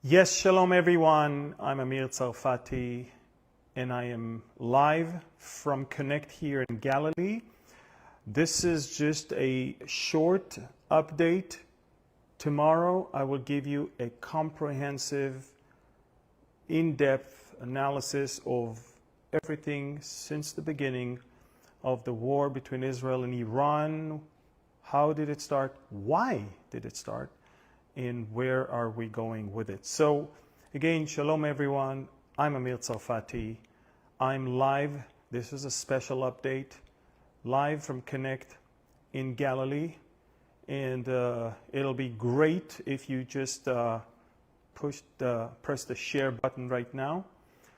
Yes, shalom everyone. I'm Amir Tsarfati and I am live from Connect here in Galilee. This is just a short update. Tomorrow I will give you a comprehensive, in-depth analysis of everything since the beginning of the war between Israel and Iran. How did it start? Why did it start? And where are we going with it? So again, shalom everyone. I'm Amir Tsarfati. I'm live. This is a special update, live from Connect in Galilee. And it'll be great if you just press the share button right now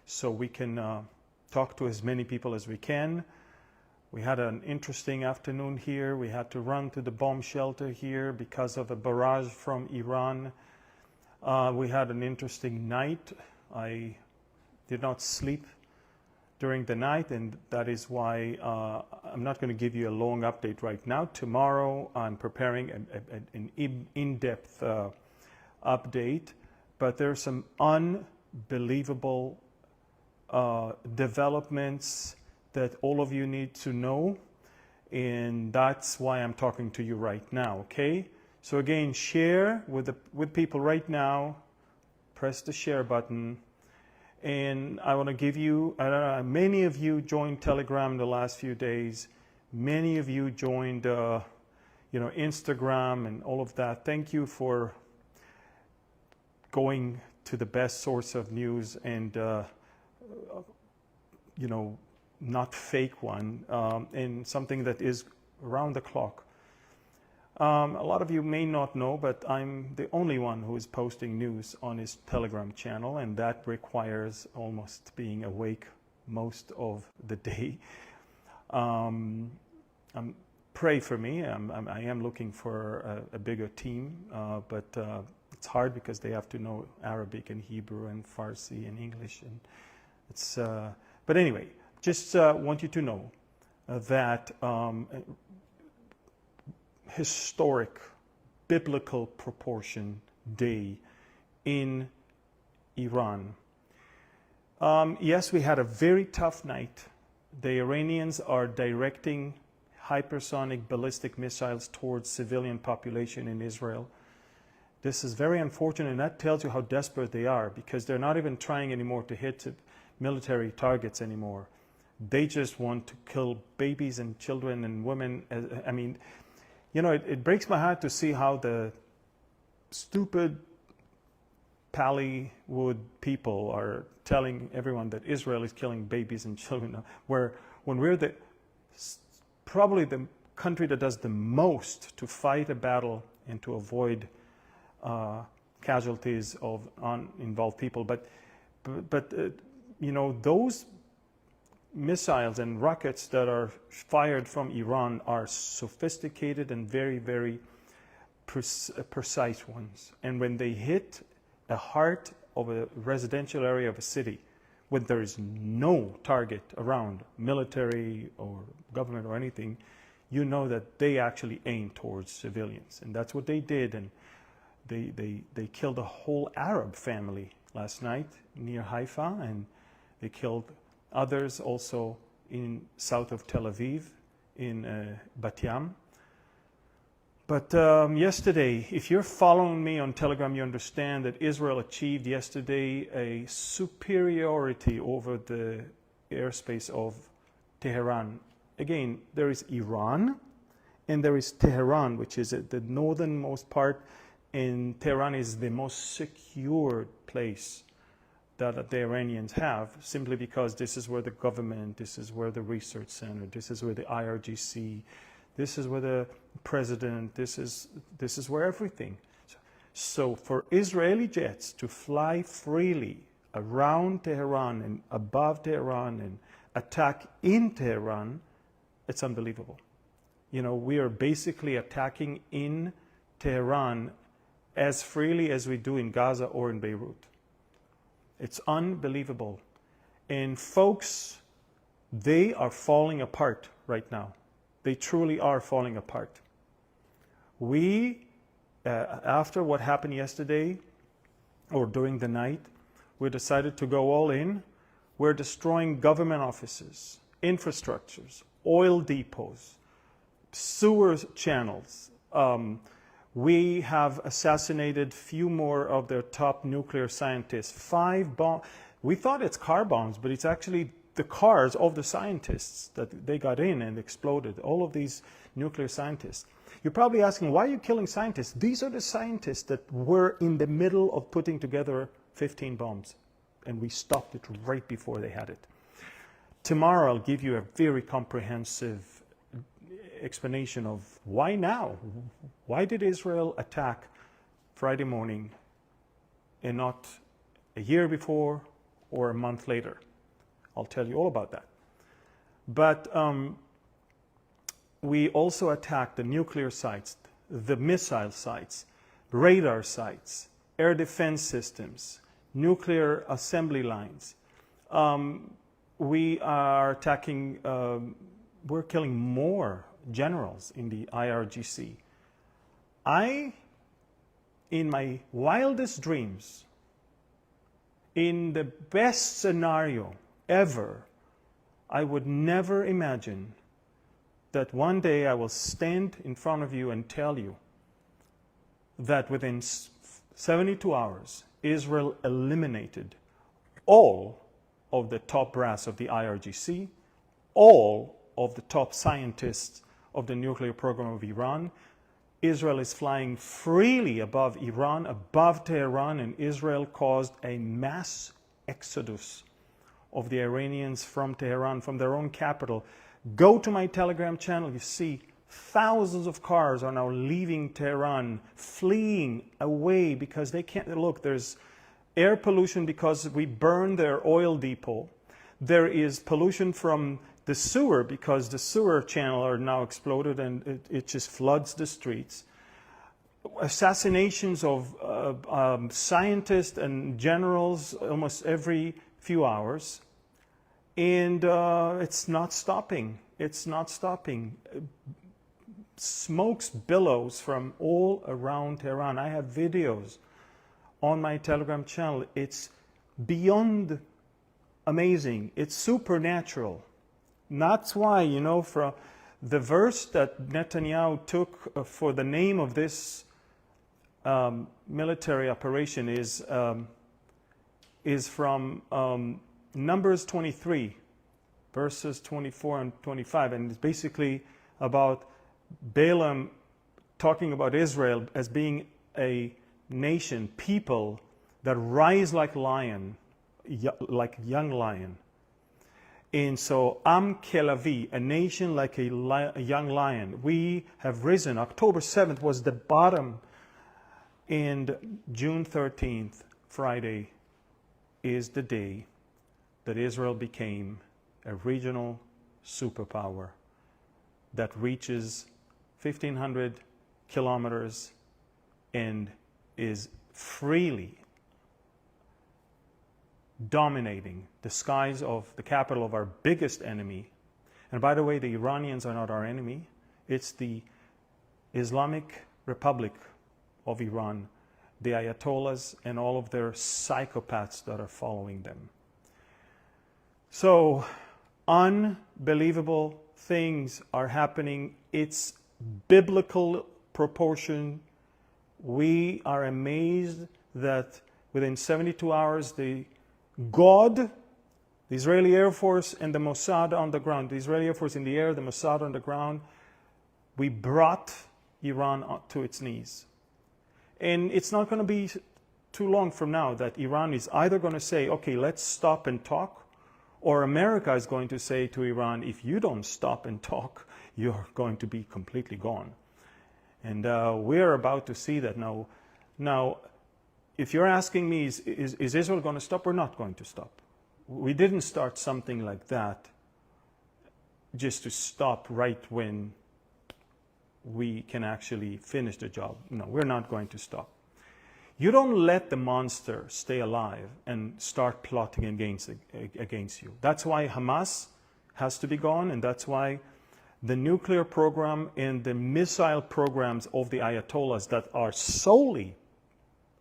so we can talk to as many people as we can. We had an interesting afternoon here. We had to run to the bomb shelter here because of a barrage from Iran. We had an interesting night. I did not sleep during the night, and that is why I'm not going to give you a long update right now. Tomorrow I'm preparing an in-depth update, but there are some unbelievable developments that all of you need to know, and that's why I'm talking to you right now, okay? So again, share with people right now. Press the share button, and I want to give you, I don't know, many of you joined Telegram in the last few days. Many of you joined, Instagram and all of that. Thank you for going to the best source of news and, not fake one, and something that is around the clock. A lot of you may not know, but I'm the only one who is posting news on his Telegram channel, and that requires almost being awake most of the day. Pray for me. I am looking for a bigger team, but it's hard because they have to know Arabic and Hebrew and Farsi and English, and it's. But anyway. Just want you to know that historic, biblical proportion day in Iran. Yes, we had a very tough night. The Iranians are directing hypersonic ballistic missiles towards civilian population in Israel. This is very unfortunate, and that tells you how desperate they are, because they're not even trying anymore to hit military targets anymore. They just want to kill babies and children and women. I mean, it breaks my heart to see how the stupid Pallywood people are telling everyone that Israel is killing babies and children, when we're probably the country that does the most to fight a battle and to avoid casualties of uninvolved people. But those missiles and rockets that are fired from Iran are sophisticated and very, very precise ones. And when they hit the heart of a residential area of a city, when there is no target around, military or government or anything, you know that they actually aim towards civilians. And that's what they did. And they killed a whole Arab family last night near Haifa, and they killed others also in south of Tel Aviv, in Bat Yam. But yesterday, if you're following me on Telegram, you understand that Israel achieved yesterday a superiority over the airspace of Tehran. Again, there is Iran, and there is Tehran, which is the northernmost part, and Tehran is the most secure place that the Iranians have, simply because this is where the government, this is where the research center, this is where the IRGC, this is where the president, this is where everything. So for Israeli jets to fly freely around Tehran and above Tehran and attack in Tehran, it's unbelievable. We are basically attacking in Tehran as freely as we do in Gaza or in Beirut. It's unbelievable. And folks, they are falling apart right now. They truly are falling apart. We, after what happened yesterday, or during the night, we decided to go all in. We're destroying government offices, infrastructures, oil depots, sewer channels. We have assassinated few more of their top nuclear scientists. 5 bombs. We thought it's car bombs, but it's actually the cars of the scientists that they got in and exploded. All of these nuclear scientists. You're probably asking, why are you killing scientists? These are the scientists that were in the middle of putting together 15 bombs, and we stopped it right before they had it. Tomorrow I'll give you a very comprehensive explanation of why now. Why did Israel attack Friday morning and not a year before or a month later? I'll tell you all about that. But we also attacked the nuclear sites, the missile sites, radar sites, air defense systems, nuclear assembly lines. We are attacking, we're killing more generals in the IRGC. In my wildest dreams, in the best scenario ever, I would never imagine that one day I will stand in front of you and tell you that within 72 hours, Israel eliminated all of the top brass of the IRGC, all of the top scientists of the nuclear program of Iran. Israel is flying freely above Iran, above Tehran, and Israel caused a mass exodus of the Iranians from Tehran, from their own capital. Go to my Telegram channel, you see thousands of cars are now leaving Tehran, fleeing away because they can't, look, there's air pollution because we burn their oil depot. There is pollution from the sewer because the sewer channel are now exploded and it just floods the streets. Assassinations of scientists and generals almost every few hours. And it's not stopping. It's not stopping. Smokes billows from all around Tehran. I have videos on my Telegram channel. It's beyond amazing. It's supernatural. That's why, you know, from the verse that Netanyahu took for the name of this military operation is from Numbers 23, verses 24 and 25, and it's basically about Balaam talking about Israel as being a nation, people that rise like lion, like young lion. And so, Am Kelavi, a nation like a young lion. We have risen. October 7th was the bottom, and June 13th, Friday, is the day that Israel became a regional superpower that reaches 1,500 kilometers and is freely dominating the skies of the capital of our biggest enemy. And by the way, the Iranians are not our enemy. It's the Islamic Republic of Iran, the Ayatollahs, and all of their psychopaths that are following them. So, unbelievable things are happening. It's biblical proportion. We are amazed that within 72 hours, the Israeli Air Force and the Mossad on the ground, the Israeli Air Force in the air, the Mossad on the ground, we brought Iran to its knees. And it's not going to be too long from now that Iran is either going to say, okay, let's stop and talk, or America is going to say to Iran, if you don't stop and talk, you're going to be completely gone. And we're about to see that now. Now, if you're asking me, is Israel going to stop? We're not going to stop. We didn't start something like that just to stop right when we can actually finish the job. No, we're not going to stop. You don't let the monster stay alive and start plotting against you. That's why Hamas has to be gone, and that's why the nuclear program and the missile programs of the Ayatollahs that are solely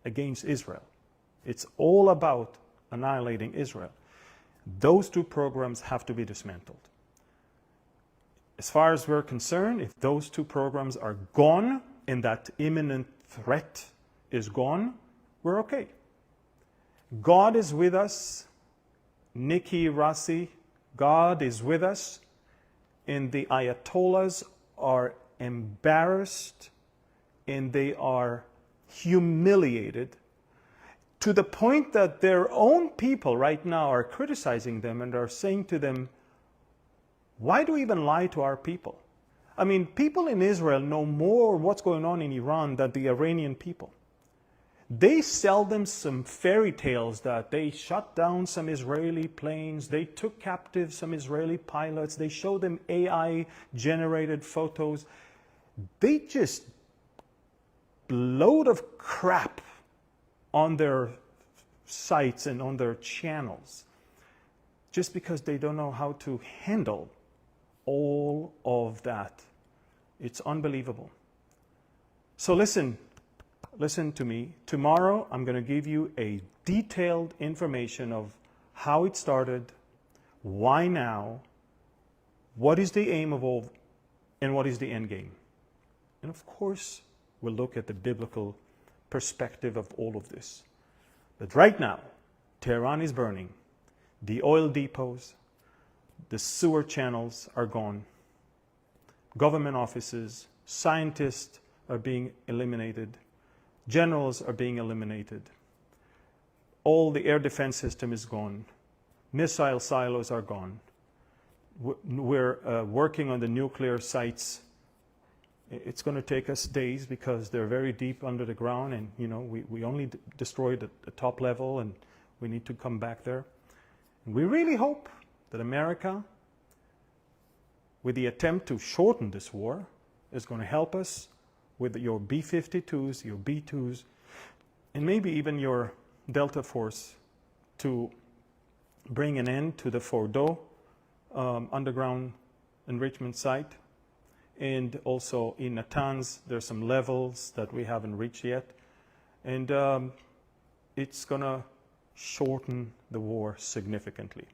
against Israel It's all about annihilating Israel. Those two programs have to be dismantled. As far as we're concerned, if those two programs are gone and that imminent threat is gone, we're okay. God is with us. Nikki Rassi, God is with us. And the Ayatollahs are embarrassed and they are humiliated to the point that their own people right now are criticizing them and are saying to them, why do we even lie to our people? I mean, people in Israel know more what's going on in Iran than the Iranian people. They sell them some fairy tales that they shut down some Israeli planes, they took captive some Israeli pilots, they show them AI-generated photos. They just load of crap on their sites and on their channels just because they don't know how to handle all of that. It's unbelievable. So listen to me. Tomorrow I'm going to give you a detailed information of how it started, why now, what is the aim of all, and what is the end game. And of course, we'll look at the biblical perspective of all of this. But right now, Tehran is burning. The oil depots, the sewer channels are gone. Government offices, scientists are being eliminated. Generals are being eliminated. All the air defense system is gone. Missile silos are gone. We're working on the nuclear sites. It's going to take us days because they're very deep under the ground, and we only destroyed the top level, and we need to come back there. And we really hope that America, with the attempt to shorten this war, is going to help us with your B-52s, your B-2s, and maybe even your Delta Force to bring an end to the Fordo underground enrichment site. And also in Natanz, there's some levels that we haven't reached yet. And it's going to shorten the war significantly.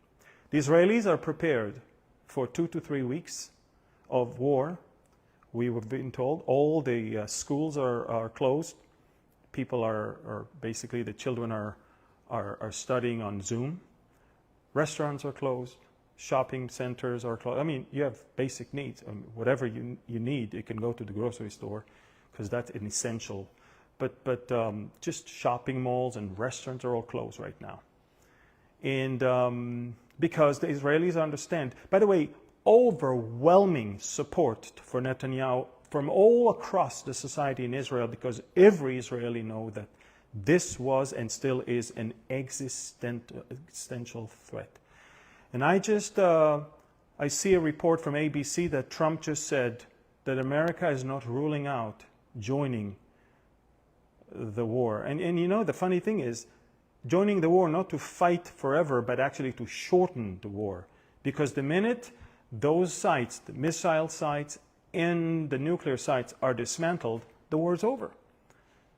The Israelis are prepared for 2 to 3 weeks of war. We were being told all the schools are closed. People are basically, the children are studying on Zoom. Restaurants are closed. Shopping centers are closed. I mean, you have basic needs. Whatever you need, you can go to the grocery store because that's an essential. But just shopping malls and restaurants are all closed right now. And because the Israelis understand, by the way, overwhelming support for Netanyahu from all across the society in Israel, because every Israeli knows that this was and still is an existential threat. And I see a report from ABC that Trump just said that America is not ruling out joining the war. And the funny thing is, joining the war not to fight forever, but actually to shorten the war. Because the minute those sites, the missile sites and the nuclear sites, are dismantled, the war is over.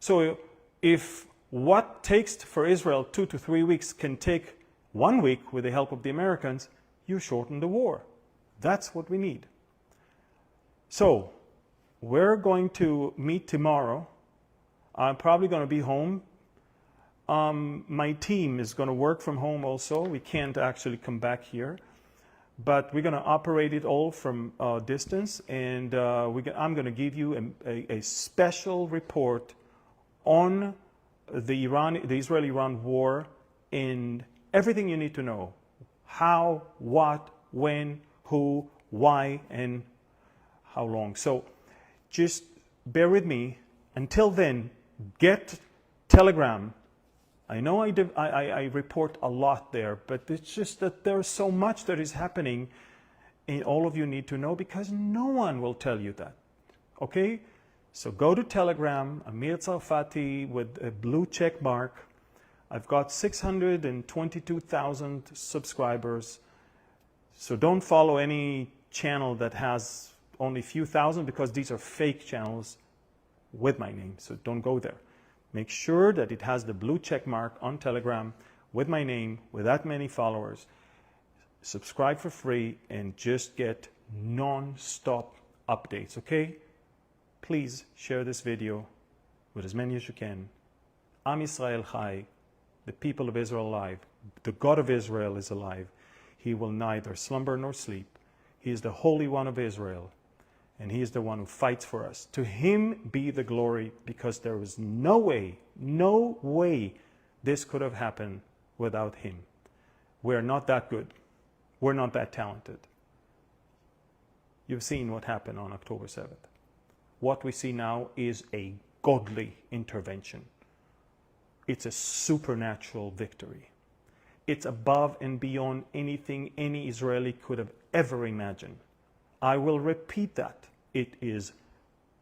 So if what takes for Israel 2 to 3 weeks can take 1 week with the help of the Americans, you shorten the war. That's what we need. So we're going to meet tomorrow. I'm probably going to be home. My team is going to work from home also. We can't actually come back here. But we're going to operate it all from distance. And I'm going to give you a special report on the Israel-Iran war and everything you need to know. How, what, when, who, why, and how long. So just bear with me. Until then, get Telegram. I know I report a lot there, but it's just that there's so much that is happening, and all of you need to know because no one will tell you that. Okay? So go to Telegram, Amir Tsarfati with a blue check mark. I've got 622,000 subscribers. So don't follow any channel that has only a few thousand, because these are fake channels with my name. So don't go there. Make sure that it has the blue check mark on Telegram with my name, with that many followers. Subscribe for free and just get non-stop updates, okay? Please share this video with as many as you can. Am Yisrael Chai, the people of Israel alive. The God of Israel is alive. He will neither slumber nor sleep. He is the Holy One of Israel, and He is the one who fights for us. To Him be the glory, because there was no way this could have happened without Him. We're not that good. We're not that talented. You've seen what happened on October 7th. What we see now is a godly intervention. It's a supernatural victory. It's above and beyond anything any Israeli could have ever imagined. I will repeat that. It is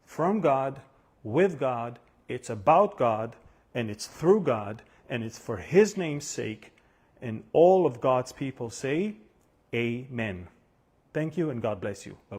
from God, with God, it's about God, and it's through God, and it's for His name's sake. And all of God's people say, Amen. Thank you, and God bless you. Bye-bye.